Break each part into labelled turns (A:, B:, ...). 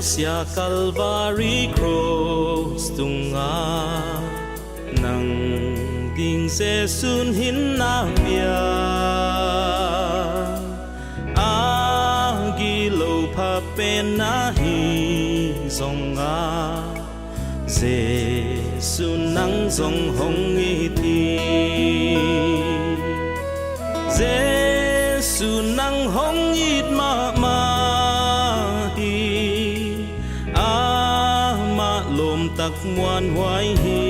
A: sia Calvary cross tunga nang ding se sun hin na bia agi lo pa pen na hi zonga se sun nang zong hong i thi Giêsu nang hong ít ma ma hi a ma lom tak muan hoai hi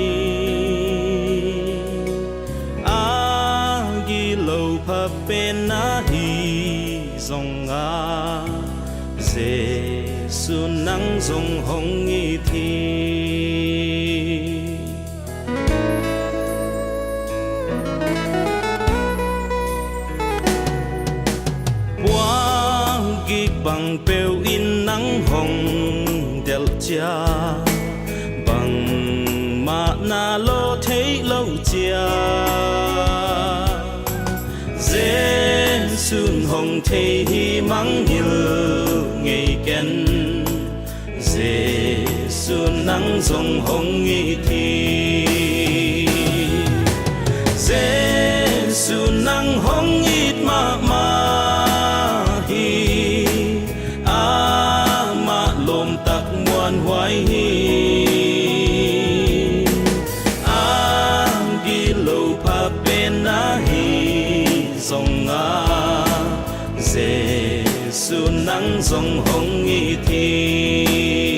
A: a gi lo pa pen na hi zong a Giêsu nang zong hong i thi bằng bèo in nắng hồng del cha bằng mà na lô thấy lâu chia dễ xuân hồng thấy hi mắng nhiều ngày kén dễ xuân nắng dòng hồng nghi thi dễ xuân nắng hồng ít mà hoài hi ang gilaw pa pena hi zong a Giêsu nang zong hong i thi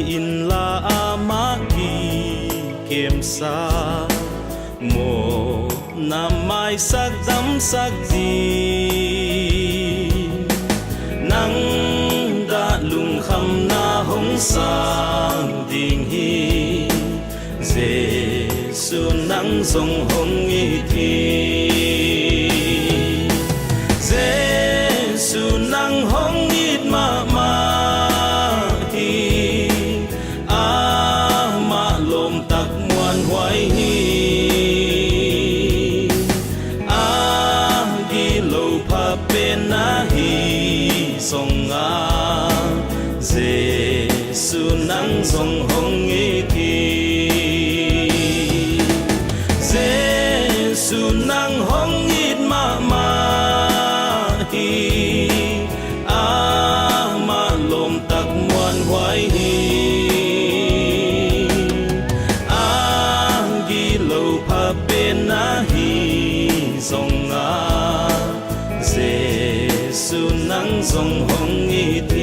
A: in la ama ki kem sa mo na mai sak dam sak di nang da lung kham na hong sang ding hi Giêsu nang zong hong i thi Giêsu nang hong ít ma hoài hi agi lo pa pen na hi zong a Giêsu nang zong hong i thi Giêsu nang hong ít ma hi a ma lom tak muan hoài hi na hi zong a Giêsu nang zong hong i thi